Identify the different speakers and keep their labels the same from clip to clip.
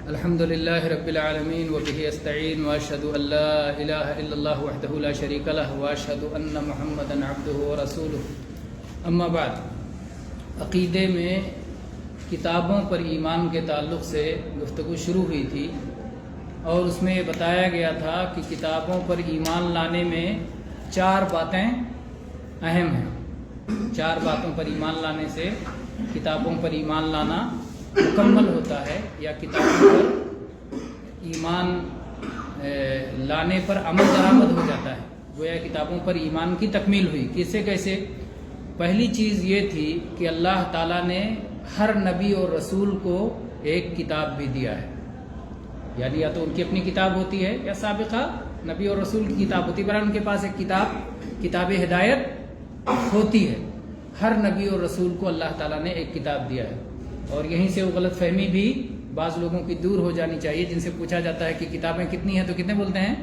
Speaker 1: الحمد للہ رب العالمین وبہ استعین واشہد ان لا الہ الا اللہ وحدہ لا شریک لہ واشہد ان محمدا عبدہ ورسولہ اما بعد، عقیدے میں کتابوں پر ایمان کے تعلق سے گفتگو شروع ہوئی تھی اور اس میں بتایا گیا تھا کہ کتابوں پر ایمان لانے میں 4 باتیں اہم ہیں۔ 4 باتوں پر ایمان لانے سے کتابوں پر ایمان لانا مکمل ہوتا ہے، یا کتابوں پر ایمان لانے پر عمل درآمد ہو جاتا ہے، گویا کتابوں پر ایمان کی تکمیل ہوئی۔ کیسے کیسے؟ پہلی چیز یہ تھی کہ اللہ تعالیٰ نے ہر نبی اور رسول کو ایک کتاب بھی دیا ہے، یعنی یا تو ان کی اپنی کتاب ہوتی ہے یا سابقہ نبی اور رسول کی کتاب ہوتی ہے، برحال ان کے پاس ایک کتاب ہدایت ہوتی ہے۔ ہر نبی اور رسول کو اللہ تعالیٰ نے ایک کتاب دیا ہے، اور یہیں سے وہ غلط فہمی بھی بعض لوگوں کی دور ہو جانی چاہیے، جن سے پوچھا جاتا ہے کہ کتابیں کتنی ہیں تو کتنے بولتے ہیں؟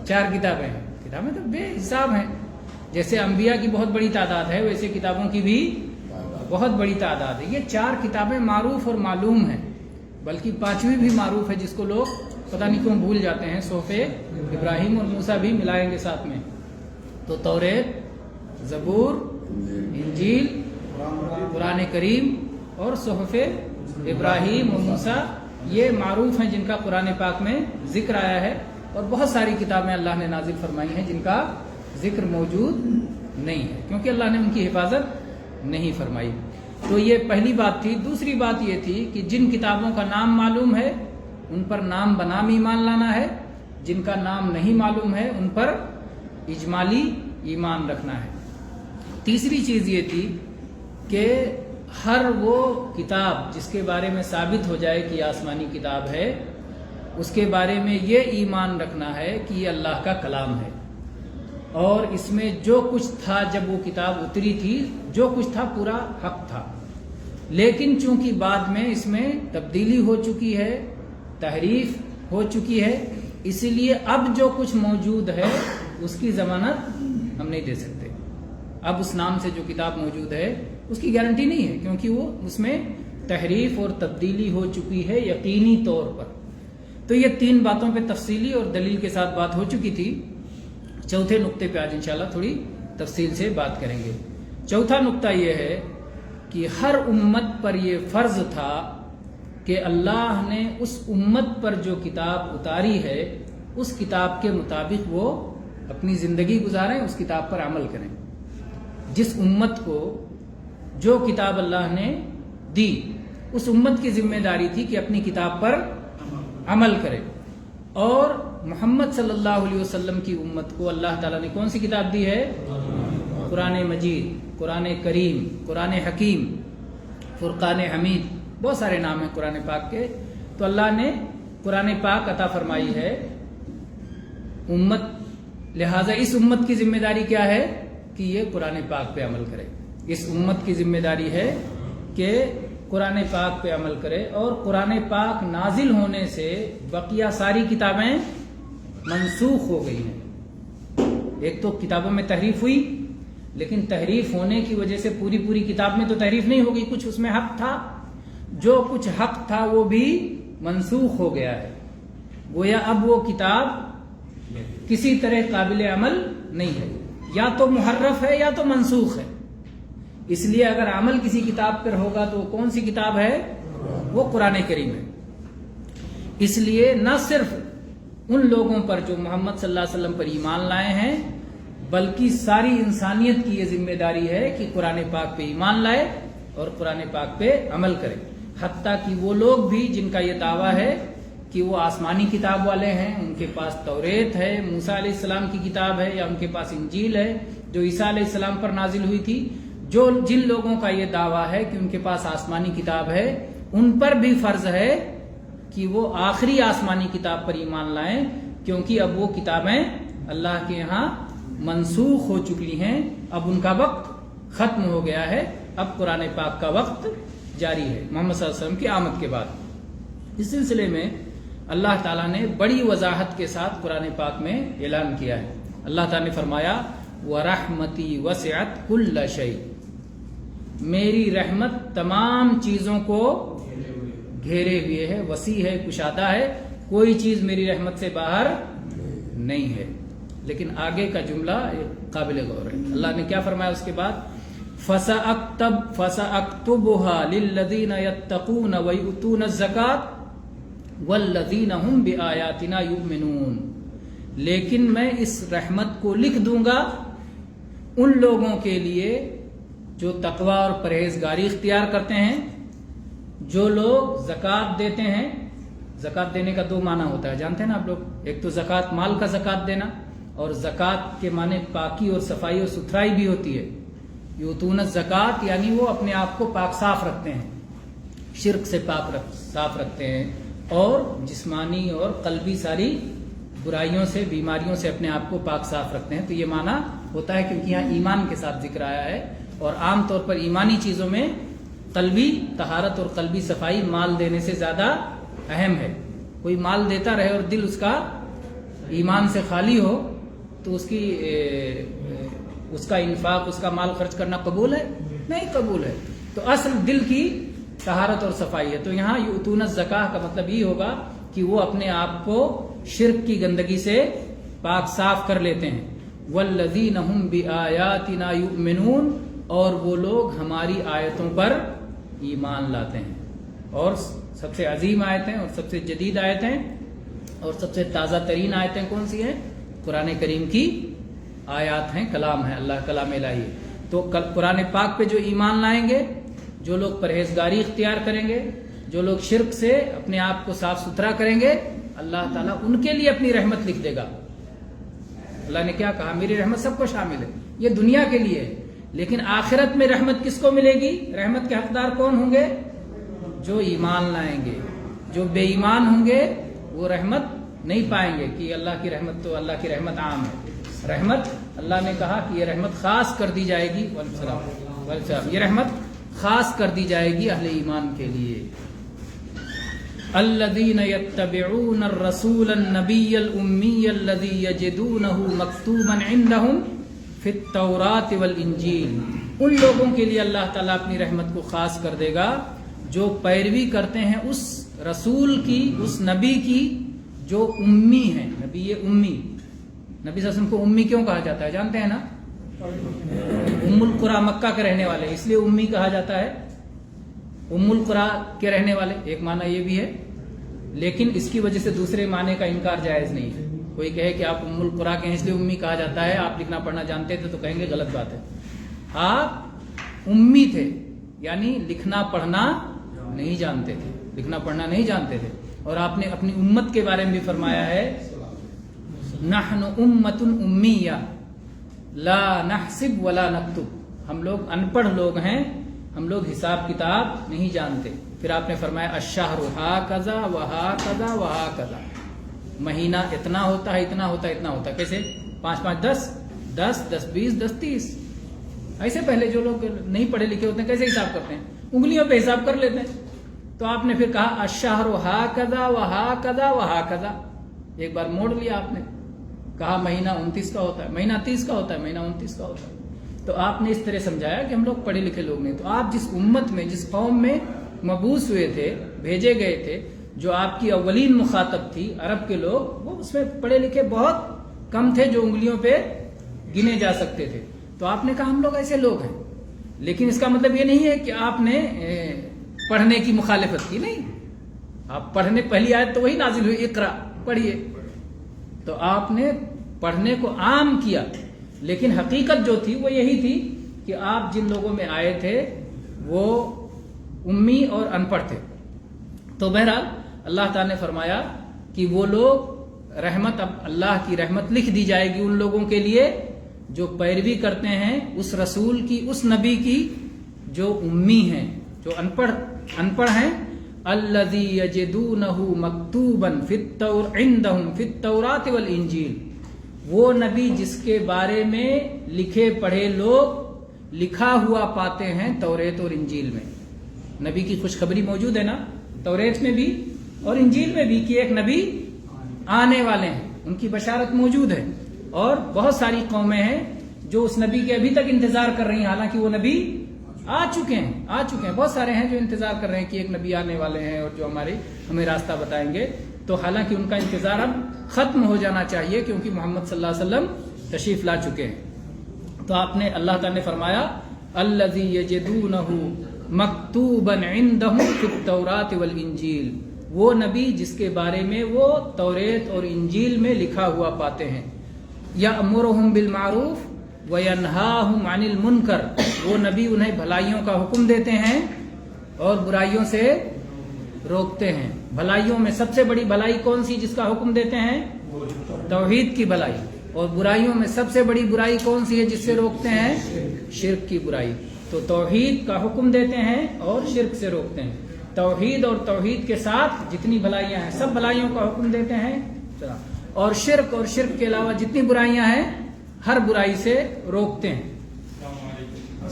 Speaker 1: 4 کتابیں ہیں۔ کتابیں تو بے حساب ہیں، جیسے انبیاء کی بہت بڑی تعداد ہے ویسے کتابوں کی بھی بہت بڑی تعداد ہے۔ یہ 4 کتابیں معروف اور معلوم ہیں، بلکہ 5ویں بھی معروف ہے جس کو لوگ پتہ نہیں کیوں بھول جاتے ہیں۔ صحف ابراہیم اور موسیٰ بھی ملائیں گے ساتھ میں، تو توریت، زبور، انجیل، قرآن کریم اور صحف ابراہیم و موسیٰ یہ معروف ہیں، جن کا قرآن پاک میں ذکر آیا ہے، اور بہت ساری کتابیں اللہ نے نازل فرمائی ہیں جن کا ذکر موجود نہیں ہے، کیونکہ اللہ نے ان کی حفاظت نہیں فرمائی۔ تو یہ پہلی بات تھی۔ دوسری بات یہ تھی کہ جن کتابوں کا نام معلوم ہے ان پر نام بنام ایمان لانا ہے، جن کا نام نہیں معلوم ہے ان پر اجمالی ایمان رکھنا ہے۔ تیسری چیز یہ تھی کہ ہر وہ کتاب جس کے بارے میں ثابت ہو جائے کہ یہ آسمانی کتاب ہے، اس کے بارے میں یہ ایمان رکھنا ہے کہ یہ اللہ کا کلام ہے، اور اس میں جو کچھ تھا جب وہ کتاب اتری تھی، جو کچھ تھا پورا حق تھا، لیکن چونکہ بعد میں اس میں تبدیلی ہو چکی ہے، تحریف ہو چکی ہے، اسی لیے اب جو کچھ موجود ہے اس کی ضمانت ہم نہیں دے سکتے۔ اب اس نام سے جو کتاب موجود ہے اس کی گارنٹی نہیں ہے، کیونکہ وہ اس میں تحریف اور تبدیلی ہو چکی ہے یقینی طور پر۔ تو یہ 3 باتوں پہ تفصیلی اور دلیل کے ساتھ بات ہو چکی تھی۔ چوتھے نقطے پہ آج انشاءاللہ تھوڑی تفصیل سے بات کریں گے۔ چوتھا نقطہ یہ ہے کہ ہر امت پر یہ فرض تھا کہ اللہ نے اس امت پر جو کتاب اتاری ہے اس کتاب کے مطابق وہ اپنی زندگی گزاریں، اس کتاب پر عمل کریں۔ جس امت کو جو کتاب اللہ نے دی، اس امت کی ذمہ داری تھی کہ اپنی کتاب پر عمل کرے، اور محمد صلی اللہ علیہ وسلم کی امت کو اللہ تعالیٰ نے کون سی کتاب دی ہے؟ قرآن مجید، قرآن کریم، قرآن حکیم، فرقان حمید، بہت سارے نام ہیں قرآن پاک کے۔ تو اللہ نے قرآن پاک عطا فرمائی ہے امت، لہٰذا اس امت کی ذمہ داری کیا ہے کہ یہ قرآن پاک پہ عمل کرے۔ اس امت کی ذمہ داری ہے کہ قرآن پاک پہ عمل کرے، اور قرآن پاک نازل ہونے سے بقیہ ساری کتابیں منسوخ ہو گئی ہیں۔ ایک تو کتابوں میں تحریف ہوئی، لیکن تحریف ہونے کی وجہ سے پوری کتاب میں تو تحریف نہیں ہوگی، کچھ اس میں حق تھا، جو کچھ حق تھا وہ بھی منسوخ ہو گیا ہے، گویا اب وہ کتاب کسی طرح قابل عمل نہیں ہے، یا تو محرف ہے یا تو منسوخ ہے۔ اس لیے اگر عمل کسی کتاب پر ہوگا تو کون سی کتاب ہے؟ وہ قرآن کریم ہے۔ اس لیے نہ صرف ان لوگوں پر جو محمد صلی اللہ علیہ وسلم پر ایمان لائے ہیں، بلکہ ساری انسانیت کی یہ ذمہ داری ہے کہ قرآن پاک پہ ایمان لائے اور قرآن پاک پہ عمل کرے۔ حتیٰ کہ وہ لوگ بھی جن کا یہ دعویٰ ہے کہ وہ آسمانی کتاب والے ہیں، ان کے پاس توریت ہے، موسیٰ علیہ السلام کی کتاب ہے، یا ان کے پاس انجیل ہے جو عیسیٰ علیہ السلام پر نازل ہوئی تھی، جن لوگوں کا یہ دعویٰ ہے کہ ان کے پاس آسمانی کتاب ہے، ان پر بھی فرض ہے کہ وہ آخری آسمانی کتاب پر ایمان لائیں، کیونکہ اب وہ کتابیں اللہ کے ہاں منسوخ ہو چکی ہیں، اب ان کا وقت ختم ہو گیا ہے، اب قرآن پاک کا وقت جاری ہے محمد صلی اللہ علیہ وسلم کی آمد کے بعد۔ اس سلسلے میں اللہ تعالیٰ نے بڑی وضاحت کے ساتھ قرآن پاک میں اعلان کیا ہے۔ اللہ تعالیٰ نے فرمایا وَرَحْمَتِي وَسِعَتْ كُلَّ شَيْءٍ، میری رحمت تمام چیزوں کو گھیرے ہوئے ہے، وسیع ہے، کشادہ ہے، کوئی چیز میری رحمت سے باہر نہیں ہے۔ لیکن آگے کا جملہ قابل غور ہے۔ اللہ نے کیا فرمایا اس کے بعد؟ فَسَأَكْتُبُهَا لِلَّذِينَ يَتَّقُونَ وَيُؤْتُونَ الزَّكَاةَ وَالَّذِينَ هُمْ بِآيَاتِنَا يُؤْمِنُونَ، لیکن میں اس رحمت کو لکھ دوں گا ان لوگوں کے لیے جو تقوی اور پرہیزگاری اختیار کرتے ہیں، جو لوگ زکوٰۃ دیتے ہیں۔ زکوٰۃ دینے کا دو معنی ہوتا ہے، جانتے ہیں نا آپ لوگ، ایک تو زکوٰۃ مال کا زکوٰۃ دینا، اور زکوٰۃ کے معنی پاکی اور صفائی اور ستھرائی بھی ہوتی ہے۔ یؤتون الزکوٰۃ یعنی وہ اپنے آپ کو پاک صاف رکھتے ہیں، شرک سے صاف رکھتے ہیں، اور جسمانی اور قلبی ساری برائیوں سے، بیماریوں سے اپنے آپ کو پاک صاف رکھتے ہیں۔ تو یہ معنی ہوتا ہے کیونکہ یہاں ایمان کے ساتھ ذکر آیا ہے، اور عام طور پر ایمانی چیزوں میں قلبی طہارت اور قلبی صفائی مال دینے سے زیادہ اہم ہے۔ کوئی مال دیتا رہے اور دل اس کا ایمان سے خالی ہو تو اس کا انفاق، اس کا مال خرچ کرنا قبول ہے؟ نہیں قبول ہے۔ تو اصل دل کی طہارت اور صفائی ہے۔ تو یہاں یؤتون الزکاۃ کا مطلب یہ ہوگا کہ وہ اپنے آپ کو شرک کی گندگی سے پاک صاف کر لیتے ہیں۔ والذین هم بآیاتنا یؤمنون، اور وہ لوگ ہماری آیتوں پر ایمان لاتے ہیں۔ اور سب سے عظیم آیتیں اور سب سے جدید آیتیں اور سب سے تازہ ترین آیتیں کون سی ہیں؟ قرآن کریم کی آیات ہیں، کلام ہے، اللہ کلام الہی ہے۔ تو قرآن پاک پہ جو ایمان لائیں گے، جو لوگ پرہیزگاری اختیار کریں گے، جو لوگ شرک سے اپنے آپ کو صاف ستھرا کریں گے، اللہ تعالیٰ ان کے لیے اپنی رحمت لکھ دے گا۔ اللہ نے کیا کہا؟ میری رحمت سب کو شامل ہے، یہ دنیا کے لیے ہے، لیکن آخرت میں رحمت کس کو ملے گی؟ رحمت کے حقدار کون ہوں گے؟ جو ایمان لائیں گے۔ جو بے ایمان ہوں گے وہ رحمت نہیں پائیں گے کہ اللہ کی رحمت، تو اللہ کی رحمت عام ہے۔ رحمت اللہ نے کہا کہ یہ رحمت خاص کر دی جائے گی، یہ رحمت خاص کر دی جائے گی اہل ایمان کے لیے۔ الذین یتبعون الرسول النبی الامی الذی یجدونہ مکتوبا عندہم فی التوراۃ والانجیل، ان لوگوں کے لیے اللہ تعالیٰ اپنی رحمت کو خاص کر دے گا جو پیروی کرتے ہیں اس رسول کی، اس نبی کی جو امی ہیں۔ نبی امی، نبی صلی اللہ علیہ وسلم کو امی کیوں کہا جاتا ہے جانتے ہیں نا؟ ام القری مکہ کے رہنے والے، اس لیے امی کہا جاتا ہے، ام القری کے رہنے والے، ایک معنی یہ بھی ہے، لیکن اس کی وجہ سے دوسرے معنی کا انکار جائز نہیں ہے۔ کوئی کہے کہ آپ ام القری کے ہیں اس لیے امی کہا جاتا ہے، آپ لکھنا پڑھنا جانتے تھے، تو کہیں گے غلط بات ہے۔ آپ امی تھے یعنی لکھنا پڑھنا نہیں جانتے تھے، لکھنا پڑھنا نہیں جانتے تھے، اور آپ نے اپنی امت کے بارے میں بھی فرمایا ہے نحن امۃ امیہ لا نحسب ولا نکتب، ہم لوگ ان پڑھ لوگ ہیں، ہم لوگ حساب کتاب نہیں جانتے۔ پھر آپ نے فرمایا الشہر ہاکذا وہاکذا وہاکذا، مہینہ اتنا ہوتا ہے، اتنا ہوتا ہے، اتنا ہوتا ہے، کیسے 5 5 10 10 10 20 10 30، ایسے پہلے جو لوگ نہیں پڑھے لکھے ہوتے ہیں کیسے حساب کرتے ہیں؟ انگلیوں پہ حساب کر لیتے ہیں۔ تو آپ نے پھر کہا الشہر ہاکذا وہاکذا وہاکذا، ایک بار موڑ لیا آپ نے، کہا مہینہ 29 کا ہوتا ہے، مہینہ 30 کا ہوتا ہے، مہینہ 29 کا ہوتا ہے۔ تو آپ نے اس طرح سمجھایا کہ ہم لوگ پڑھے لکھے لوگ نہیں۔ تو آپ جس امت میں، جس قوم میں مبعوث ہوئے تھے، بھیجے گئے تھے، جو آپ کی اولین مخاطب تھی عرب کے لوگ، وہ اس میں پڑھے لکھے بہت کم تھے، جو انگلیوں پہ گنے جا سکتے تھے۔ تو آپ نے کہا ہم لوگ ایسے لوگ ہیں، لیکن اس کا مطلب یہ نہیں ہے کہ آپ نے پڑھنے کی مخالفت کی، نہیں، آپ پڑھنے، پہلی آیت تو وہی نازل ہوئی اقرا، پڑھیے، تو آپ نے پڑھنے کو عام کیا، لیکن حقیقت جو تھی وہ یہی تھی کہ آپ جن لوگوں میں آئے تھے وہ امی اور ان پڑھ تھے۔ تو بہرحال اللہ تعالیٰ نے فرمایا کہ وہ لوگ رحمت، اب اللہ کی رحمت لکھ دی جائے گی ان لوگوں کے لیے جو پیروی کرتے ہیں اس رسول کی، اس نبی کی جو امی ہیں، جو ان پڑھ ہیں۔ الذی یجدونہ مکتوبا عندہم فی التوراۃ والانجیل، وہ نبی جس کے بارے میں لکھے پڑھے لوگ لکھا ہوا پاتے ہیں توریت اور انجیل میں۔ نبی کی خوشخبری موجود ہے نا توریت میں بھی اور انجیل میں بھی کہ ایک نبی آنے والے ہیں، ان کی بشارت موجود ہے، اور بہت ساری قومیں ہیں جو اس نبی کے ابھی تک انتظار کر رہی ہیں، حالانکہ وہ نبی آ چکے ہیں، بہت سارے ہیں جو انتظار کر رہے ہیں کہ ایک نبی آنے والے ہیں اور جو ہمیں راستہ بتائیں گے. تو حالانکہ ان کا انتظار اب ختم ہو جانا چاہیے کیونکہ محمد صلی اللہ علیہ وسلم تشریف لا چکے ہیں. تو اللہ تعالیٰ نے فرمایا الذی یجدونہ مکتوبا عندہم فی التوراۃ والانجیل، وہ نبی جس کے بارے میں وہ توریت اور انجیل میں لکھا ہوا پاتے ہیں. یأمرہم بالمعروف وینہاہم عن المنکر، وہ نبی انہیں بھلائیوں کا حکم دیتے ہیں اور برائیوں سے روکتے ہیں. بھلائیوں میں سب سے بڑی بھلائی کون سی جس کا حکم دیتے ہیں؟ توحید کی بھلائی. اور برائیوں میں سب سے بڑی برائی کون سی ہے جس سے روکتے ہیں؟ شرک کی برائی. تو توحید کا حکم دیتے ہیں اور شرک سے روکتے ہیں. توحید اور توحید کے ساتھ جتنی بھلائیاں ہیں سب بھلائیوں کا حکم دیتے ہیں اور شرک کے علاوہ جتنی برائیاں ہیں ہر برائی سے روکتے ہیں.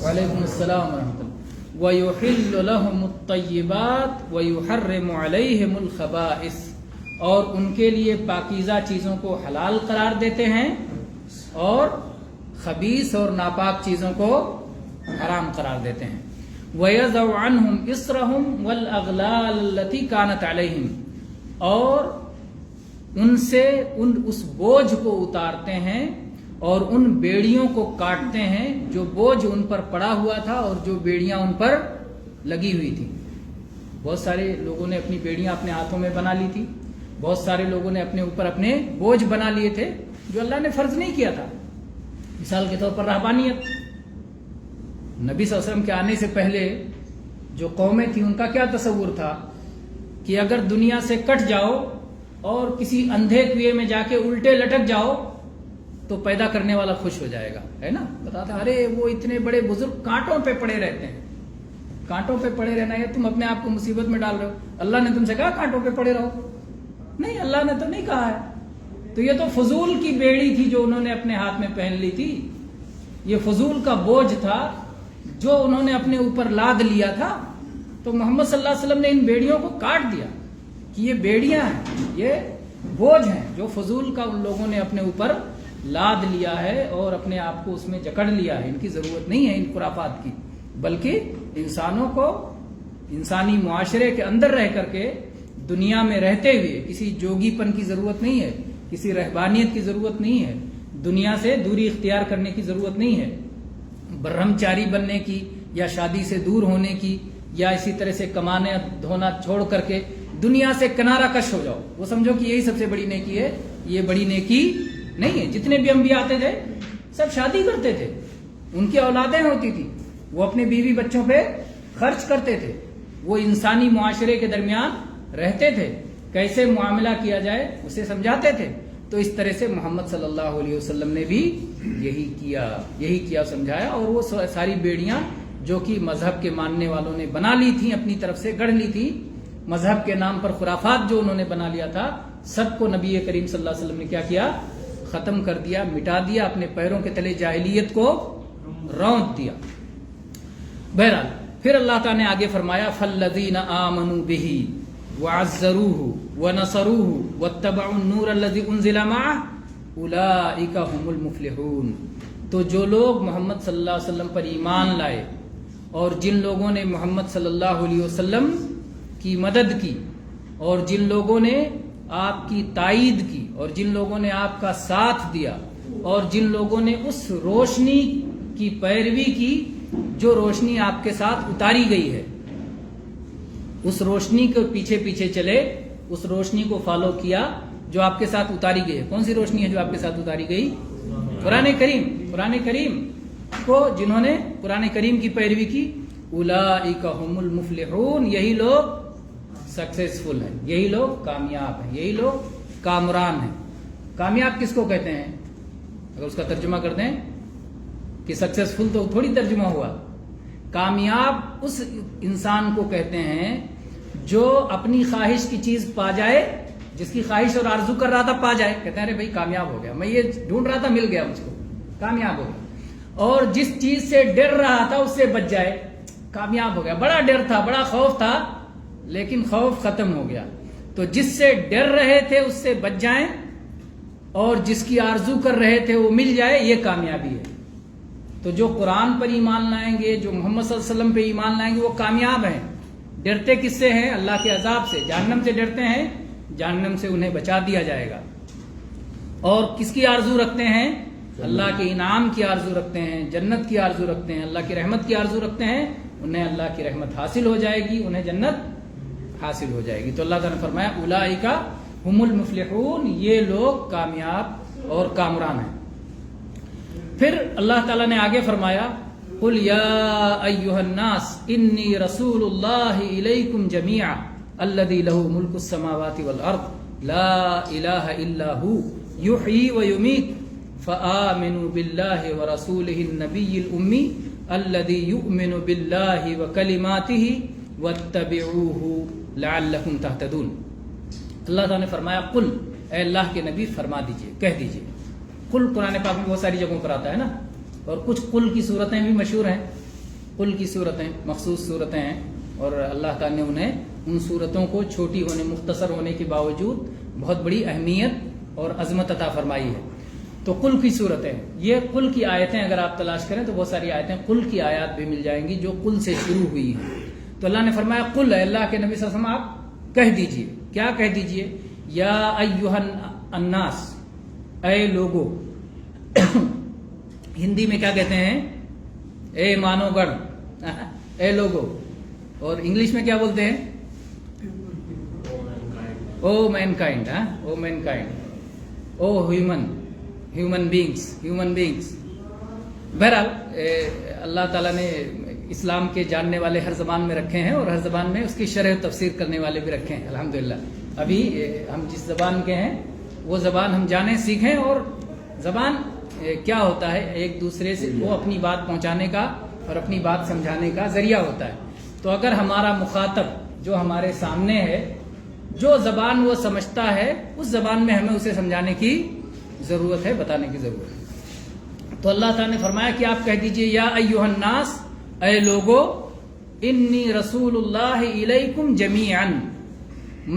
Speaker 1: وعلیکم السلام ورحمۃ اللہ. وَيُحِلُّ لَهُمُ الطَّيِّبَاتِ وَيُحَرِّمُ عَلَيْهِمُ الْخَبَائِثَ، اور ان کے لیے پاکیزہ چیزوں کو حلال قرار دیتے ہیں اور خبیث اور ناپاک چیزوں کو حرام قرار دیتے ہیں. وَيَضَعُ عَنْهُمْ إِصْرَهُمْ وَالْأَغْلَالَ الَّتِي كَانَتْ عَلَيْهِمْ، اور ان سے اس بوجھ کو اتارتے ہیں اور ان بیڑیوں کو کاٹتے ہیں جو بوجھ ان پر پڑا ہوا تھا اور جو بیڑیاں ان پر لگی ہوئی تھی. بہت سارے لوگوں نے اپنی بیڑیاں اپنے ہاتھوں میں بنا لی تھی، بہت سارے لوگوں نے اپنے اوپر اپنے بوجھ بنا لیے تھے جو اللہ نے فرض نہیں کیا تھا. مثال کے طور پر رہبانیت. نبی صلی اللہ علیہ وسلم کے آنے سے پہلے جو قومیں تھیں ان کا کیا تصور تھا کہ اگر دنیا سے کٹ جاؤ اور کسی اندھے کنویں میں جا کے الٹے لٹک جاؤ تو پیدا کرنے والا خوش ہو جائے گا، ہے نا. بتاتا ارے وہ اتنے بڑے بزرگ کانٹوں پہ پڑے رہتے ہیں. کانٹوں پہ پڑے رہنا ہے، تم اپنے آپ کو مصیبت میں ڈال رہے ہو. اللہ نے تم سے کہا کانٹوں پہ پڑے رہو؟ نہیں، اللہ نے تو نہیں کہا ہے. تو یہ تو فضول کی بیڑی تھی جو انہوں نے اپنے ہاتھ میں پہن لی تھی. یہ فضول کا بوجھ تھا جو انہوں نے اپنے اوپر لاد لیا تھا. تو محمد صلی اللہ علیہ وسلم نے ان بیڑیوں کو کاٹ دیا کہ یہ بیڑیاں ہیں، یہ بوجھ ہیں جو فضول کا ان لوگوں نے اپنے اوپر لاد لیا ہے اور اپنے آپ کو اس میں جکڑ لیا ہے. ان کی ضرورت نہیں ہے ان خرافات کی، بلکہ انسانوں کو انسانی معاشرے کے اندر رہ کر کے دنیا میں رہتے ہوئے کسی جوگی پن کی ضرورت نہیں ہے، کسی رہبانیت کی ضرورت نہیں ہے، دنیا سے دوری اختیار کرنے کی ضرورت نہیں ہے، برہمچاری بننے کی یا شادی سے دور ہونے کی یا اسی طرح سے کمانے دھونا چھوڑ کر کے دنیا سے کنارہ کش ہو جاؤ. وہ سمجھو کہ یہی سب سے بڑی نیکی ہے. یہ بڑی نیکی نہیں ہے. جتنے بھی انبیاء آتے تھے سب شادی کرتے تھے، ان کی اولادیں ہوتی تھی، وہ اپنے بیوی بچوں پہ خرچ کرتے تھے، وہ انسانی معاشرے کے درمیان رہتے تھے، کیسے معاملہ کیا جائے اسے سمجھاتے تھے. تو اس طرح سے محمد صلی اللہ علیہ وسلم نے بھی یہی کیا سمجھایا. اور وہ ساری بیڑیاں جو کہ مذہب کے ماننے والوں نے بنا لی تھیں، اپنی طرف سے گڑھ لی تھی، مذہب کے نام پر خرافات جو انہوں نے بنا لیا تھا، سب کو نبی کریم صلی اللہ علیہ وسلم نے کیا کیا؟ ختم کر دیا، مٹا دیا، اپنے پیروں کے تلے جاہلیت کو رونت دیا. بہرحال پھر اللہ تعالیٰ نے آگے فرمایا فَالَّذِينَ آمَنُوا بِهِ وَعَزَّرُوهُ وَنَصَرُوهُ وَاتَّبَعُوا النُّورَ الَّذِي أُنزِلَ مَعَهُ أُولَئِكَ هُمُ الْمُفْلِحُونَ. تو جو لوگ محمد صلی اللہ علیہ وسلم پر ایمان لائے اور جن لوگوں نے محمد صلی اللہ علیہ وسلم کی مدد کی اور جن لوگوں نے آپ کی تائید کی اور جن لوگوں نے آپ کا ساتھ دیا اور جن لوگوں نے اس روشنی کی پیروی کی جو روشنی آپ کے ساتھ اتاری گئی ہے، اس روشنی کے پیچھے پیچھے چلے، اس روشنی کو فالو کیا جو آپ کے ساتھ اتاری گئی ہے. کون سی روشنی ہے جو آپ کے ساتھ اتاری گئی؟ قرآن کریم کو جنہوں نے قرآن کریم کی پیروی کی، اولئک هم المفلحون، یہی لوگ سکسیسفل ہیں، یہی لوگ کامیاب ہیں، یہی لوگ کامران ہیں. کامیاب کس کو کہتے ہیں؟ اگر اس کا ترجمہ کر دیں کہ سکسیسفل تو تھوڑی ترجمہ ہوا. کامیاب اس انسان کو کہتے ہیں جو اپنی خواہش کی چیز پا جائے، جس کی خواہش اور آرزو کر رہا تھا پا جائے، کہتے ہیں ارے بھائی کامیاب ہو گیا، میں یہ ڈھونڈ رہا تھا مل گیا مجھ کو، کامیاب ہو گیا. اور جس چیز سے ڈر رہا تھا اس سے بچ جائے، کامیاب ہو گیا. بڑا ڈر تھا، بڑا خوف تھا، لیکن خوف ختم ہو گیا. تو جس سے ڈر رہے تھے اس سے بچ جائیں اور جس کی آرزو کر رہے تھے وہ مل جائے، یہ کامیابی ہے. تو جو قرآن پر ایمان لائیں گے، جو محمد صلی اللہ علیہ وسلم پہ ایمان لائیں گے، وہ کامیاب ہیں۔ ڈرتے کس سے ہیں؟ اللہ کے عذاب سے، جہنم سے ڈرتے ہیں، جہنم سے انہیں بچا دیا جائے گا۔ اور کس کی آرزو رکھتے ہیں؟ اللہ کے انعام کی آرزو رکھتے ہیں، جنت کی آرزو رکھتے ہیں، اللہ کی رحمت کی آرزو رکھتے ہیں، انہیں اللہ کی رحمت حاصل ہو جائے گی، انہیں جنت حاصل ہو جائے گی۔ تو اللہ تعالیٰ نے فرمایا اولئک هم المفلحون، یہ لوگ کامیاب اور کامران ہیں۔ پھر اللہ تعالیٰ نے آگے فرمایا قل یا ایھا الناس انی رسول اللہ الیکم جمیعا الذی لہ ملک السماوات والارض لا الہ الا ھو یحیی ویمیت فآمنوا باللہ ورسولہ النبی الأمی الذی یؤمن باللہ وکلماتہ واتبعوہ لعلکم تہتدون۔ اللہ تعالیٰ نے فرمایا قل، اے اللہ کے نبی فرما دیجئے، کہہ دیجئے۔ قل قرآن پاک میں بہت ساری جگہوں پر آتا ہے نا، اور کچھ قل کی صورتیں بھی مشہور ہیں، قل کی صورتیں مخصوص صورتیں ہیں، اور اللہ تعالیٰ نے انہیں ان صورتوں کو چھوٹی ہونے، مختصر ہونے کے باوجود بہت بڑی اہمیت اور عظمت عطا فرمائی ہے۔ تو قل کی صورتیں، یہ قل کی آیتیں اگر آپ تلاش کریں تو بہت ساری آیتیں قل کی آیات بھی مل جائیں گی جو قل سے شروع ہوئی ہیں۔ تو اللہ نے فرمایا قل، اے اللہ کے نبی صلی اللہ علیہ وسلم آپ کہہ دیجئے، کیا کہہ دیجئے؟ یا ایھا الناس، اے لوگو۔ ہندی میں کیا کہتے ہیں؟ اے مانو گڑ، اے لوگو۔ اور انگلش میں کیا بولتے ہیں؟ او مین کائنڈ، او مین کائنڈ، او ہیومن بینگس۔ بہرحال اللہ تعالیٰ نے اسلام کے جاننے والے ہر زبان میں رکھے ہیں، اور ہر زبان میں اس کی شرح و تفسیر کرنے والے بھی رکھے ہیں الحمدللہ۔ ابھی ہم جس زبان کے ہیں وہ زبان ہم جانیں، سیکھیں، اور زبان کیا ہوتا ہے، ایک دوسرے سے وہ اپنی بات پہنچانے کا اور اپنی بات سمجھانے کا ذریعہ ہوتا ہے۔ تو اگر ہمارا مخاطب جو ہمارے سامنے ہے، جو زبان وہ سمجھتا ہے، اس زبان میں ہمیں اسے سمجھانے کی ضرورت ہے، بتانے کی ضرورت ہے۔ تو اللہ تعالیٰ نے فرمایا کہ آپ کہہ دیجئے یا ایھا الناس، اے لوگو، انی رسول اللہ الیکم جمیعا،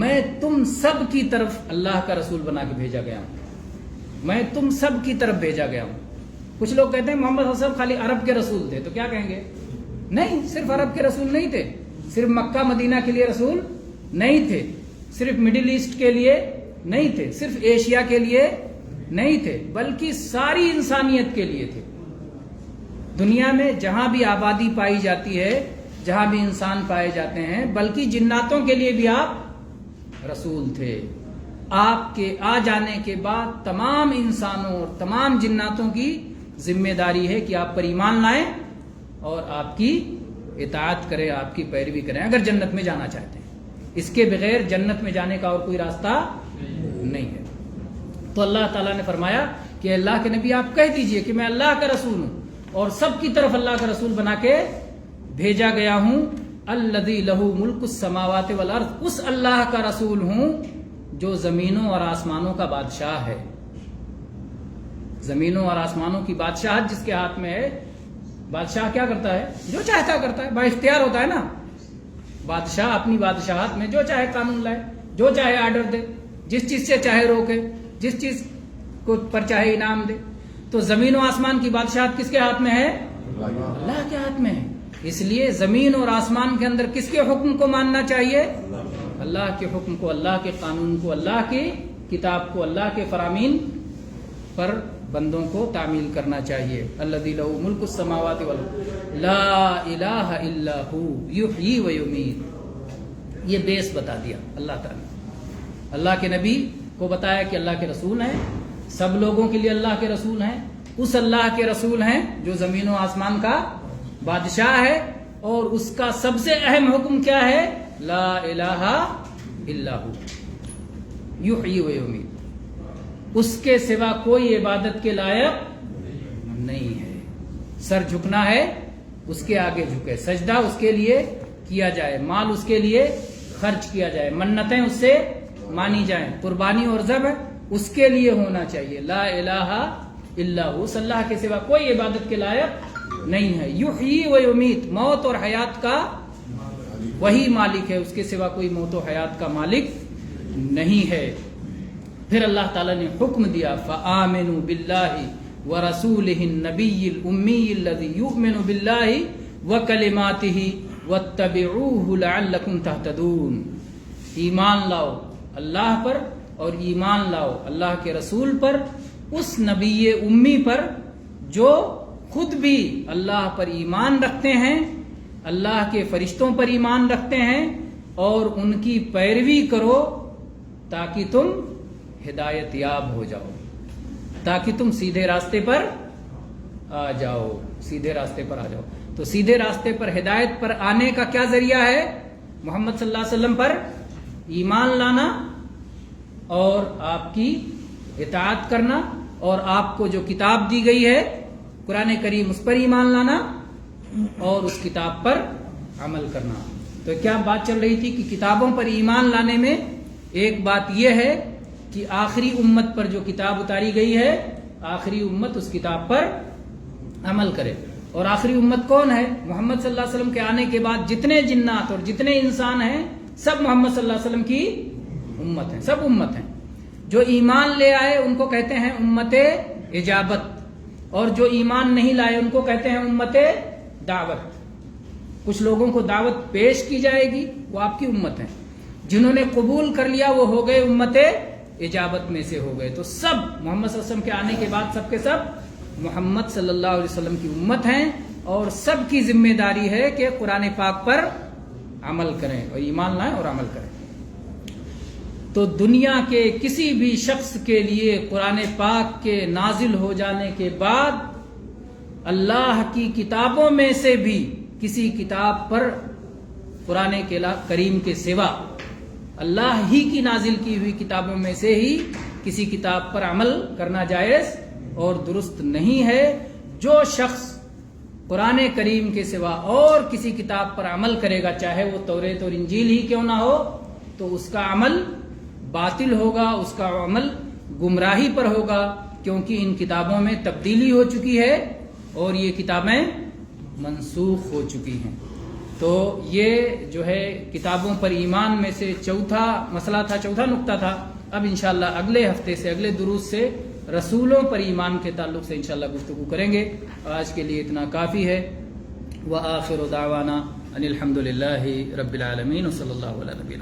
Speaker 1: میں تم سب کی طرف اللہ کا رسول بنا کے بھیجا گیا ہوں، میں تم سب کی طرف بھیجا گیا ہوں۔ کچھ لوگ کہتے ہیں محمد صلی اللہ علیہ وسلم خالی عرب کے رسول تھے، تو کیا کہیں گے؟ نہیں، صرف عرب کے رسول نہیں تھے، صرف مکہ مدینہ کے لیے رسول نہیں تھے، صرف مڈل ایسٹ کے لیے نہیں تھے، صرف ایشیا کے لیے نہیں تھے، بلکہ ساری انسانیت کے لیے تھے۔ دنیا میں جہاں بھی آبادی پائی جاتی ہے، جہاں بھی انسان پائے جاتے ہیں، بلکہ جناتوں کے لیے بھی آپ رسول تھے۔ آپ کے آ جانے کے بعد تمام انسانوں اور تمام جناتوں کی ذمہ داری ہے کہ آپ پر ایمان لائیں اور آپ کی اطاعت کریں، آپ کی پیروی کریں، اگر جنت میں جانا چاہتے ہیں۔ اس کے بغیر جنت میں جانے کا اور کوئی راستہ نہیں ہے۔ تو اللہ تعالیٰ نے فرمایا کہ اللہ کے نبی آپ کہہ دیجئے کہ میں اللہ کا رسول ہوں اور سب کی طرف اللہ کا رسول بنا کے بھیجا گیا ہوں۔ الذی لہ ملک السماوات والارض، اس اللہ کا رسول ہوں جو زمینوں اور آسمانوں کا بادشاہ ہے۔ زمینوں اور آسمانوں کی بادشاہت جس کے ہاتھ میں ہے، بادشاہ کیا کرتا ہے؟ جو چاہتا کرتا ہے، با اختیار ہوتا ہے نا۔ بادشاہ اپنی بادشاہت میں جو چاہے قانون لائے، جو چاہے آرڈر دے، جس چیز سے چاہے روکے، جس چیز کو پر چاہے انعام دے۔ تو زمین و آسمان کی بادشاہت کس کے ہاتھ میں ہے؟ اللہ کے ہاتھ میں ہے۔ اس لیے زمین اور آسمان کے اندر کس کے حکم کو ماننا چاہیے؟ اللہ کے حکم کو، اللہ کے قانون کو، اللہ کی کتاب کو، اللہ کے فرامین پر بندوں کو تعمیل کرنا چاہیے۔ الذی لہ ملک السماوات والارض لا الہ الا ھو یحیی و یمیت۔ یہ بیس بتا دیا اللہ تعالیٰ۔ اللہ کے نبی کو بتایا کہ اللہ کے رسول ہیں، سب لوگوں کے لیے اللہ کے رسول ہیں، اس اللہ کے رسول ہیں جو زمین و آسمان کا بادشاہ ہے، اور اس کا سب سے اہم حکم کیا ہے؟ لا الہ الا ھو یحیی و یمیت۔ اس کے سوا کوئی عبادت کے لائق نہیں ہے۔ سر جھکنا ہے اس کے آگے جھکے، سجدہ اس کے لیے کیا جائے، مال اس کے لیے خرچ کیا جائے، منتیں اس سے مانی جائیں، قربانی اور ذبح اس کے لیے ہونا چاہیے۔ لا الہ الا ھو، اس اللہ کے سوا کوئی عبادت کے لائق نہیں ہے۔ یحیی و یمیت، موت اور حیات کا وہی مالک ہے، اس کے سوا کوئی موت و حیات کا مالک نہیں ہے۔ پھر اللہ تعالیٰ نے حکم دیا فآمنوا باللہ ورسولہ النبی الامی الذی یؤمن باللہ وکلماتہ واتبعوہ لعلکم تہتدون. ایمان لاؤ اللہ پر اور ایمان لاؤ اللہ کے رسول پر، اس نبی امی پر جو خود بھی اللہ پر ایمان رکھتے ہیں، اللہ کے فرشتوں پر ایمان رکھتے ہیں، اور ان کی پیروی کرو تاکہ تم ہدایت یاب ہو جاؤ، تاکہ تم سیدھے راستے پر آ جاؤ، سیدھے راستے پر آ جاؤ. تو سیدھے راستے پر ہدایت پر آنے کا کیا ذریعہ ہے؟ محمد صلی اللہ علیہ وسلم پر ایمان لانا اور آپ کی اطاعت کرنا، اور آپ کو جو کتاب دی گئی ہے قرآن کریم اس پر ایمان لانا اور اس کتاب پر عمل کرنا. تو کیا بات چل رہی تھی کہ کتابوں پر ایمان لانے میں ایک بات یہ ہے کہ آخری امت پر جو کتاب اتاری گئی ہے، آخری امت اس کتاب پر عمل کرے. اور آخری امت کون ہے؟ محمد صلی اللہ علیہ وسلم کے آنے کے بعد جتنے جنات اور جتنے انسان ہیں سب محمد صلی اللہ علیہ وسلم کی امت ہیں، سب امت ہیں. جو ایمان لے آئے ان کو کہتے ہیں امت اجابت، اور جو ایمان نہیں لائے ان کو کہتے ہیں امت دعوت. کچھ لوگوں کو دعوت پیش کی جائے گی، وہ آپ کی امت ہیں. جنہوں نے قبول کر لیا وہ ہو گئے امت اجابت میں سے ہو گئے. تو سب محمد صلی اللہ علیہ وسلم کے آنے کے بعد سب کے سب محمد صلی اللہ علیہ وسلم کی امت ہیں، اور سب کی ذمہ داری ہے کہ قرآن پاک پر عمل کریں اور ایمان لائیں اور عمل کریں. تو دنیا کے کسی بھی شخص کے لیے قرآن پاک کے نازل ہو جانے کے بعد اللہ کی کتابوں میں سے بھی کسی کتاب پر قرآن کریم کے سوا اللہ ہی کی نازل کی ہوئی کتابوں میں سے ہی کسی کتاب پر عمل کرنا جائز اور درست نہیں ہے. جو شخص قرآن کریم کے سوا اور کسی کتاب پر عمل کرے گا، چاہے وہ توریت اور انجیل ہی کیوں نہ ہو، تو اس کا عمل باطل ہوگا، اس کا عمل گمراہی پر ہوگا، کیونکہ ان کتابوں میں تبدیلی ہو چکی ہے اور یہ کتابیں منسوخ ہو چکی ہیں. تو یہ جو ہے کتابوں پر ایمان میں سے چوتھا مسئلہ تھا، چوتھا نقطہ تھا. اب انشاءاللہ اگلے ہفتے سے، اگلے دروس سے رسولوں پر ایمان کے تعلق سے انشاءاللہ گفتگو کریں گے. آج کے لیے اتنا کافی ہے. وآخر دعوانا ان الحمد للہ رب العالمین وصلی اللہ علیہ نبینا.